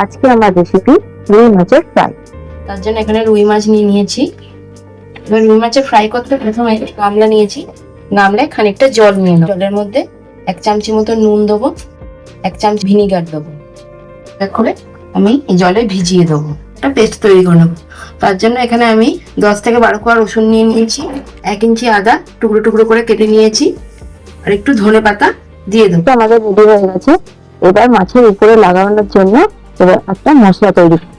আজকে আমার রেসিপি রুই মাছের ফ্রাই। তার জন্য এখানে রুই মাছ নিয়ে নিয়েছি। এবার রুই মাছের ফ্রাই করতে প্রথমে গামলা নিয়েছি, গামলায় খানিকটা জল নিয়ে নেব। জলের মধ্যে 1 চামচি মতো নুন দেবো, 1 চামচ ভিনিগার দেবো। করে আমি এই জলে ভিজিয়ে দেবো, একটা পেস্ট তৈরি করে নেবো। তার জন্য এখানে আমি 10 থেকে 12 কোয়া রসুন নিয়ে নিয়েছি, 1 ইঞ্চি আদা টুকরো টুকরো করে কেটে নিয়েছি, আর একটু ধনে পাতা দিয়ে দেবো। আমাদের রেডি হয়ে গেছে। এবার মাছের উপরে লাগানোর জন্য এবার একটা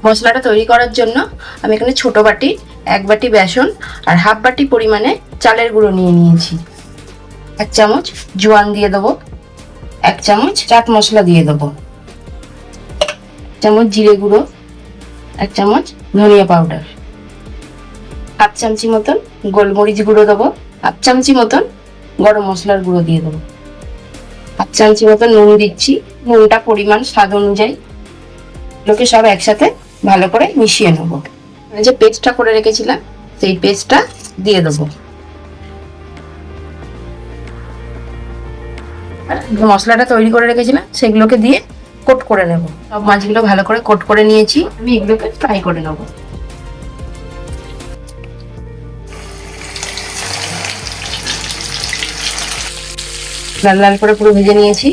মশলাটা তৈরি করার জন্য আমি এখানে ছোট বাটি 1 বাটি বেসন আর হাফ বাটি পরিমাণে চালের গুঁড়ো নিয়ে নিয়েছি। 1 চামচ জোয়ান দিয়ে দেবো, 1 চামচ চাট মশলা দিয়ে দেবো, 1 চামচ জিরে গুঁড়ো, 1 চামচ ধনিয়া পাউডার, হাফ চামচি মতন গোলমরিচ গুঁড়ো দেবো, হাফ চামচি মতন গরম মশলার গুঁড়ো দিয়ে দেবো, হাফ চামচি মতন নুন দিচ্ছি। নুনটা পরিমাণ স্বাদ অনুযায়ী। এগুলোকে সব একসাথে ভালো করে মিশিয়ে নেবো। যে পেস্টটা করে রেখেছিলাম সেই পেস্টটা দিয়ে দেবো। মশলাটা তৈরি করে রেখেছিলাম সেগুলোকে দিয়ে কোট করে নেব। সব মাছগুলো ভালো করে কোট করে নিয়েছি, আমি এগুলোকে ফ্রাই করে নেব। লাল লাল করে পুরো ভেজে নিয়েছি।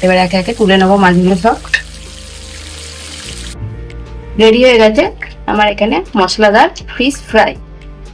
এবার একে একে তুলে নেবো মাছগুলো সব। রেডি হয়ে গেছে আমার এখানে মশলাদার ফিশ ফ্রাই।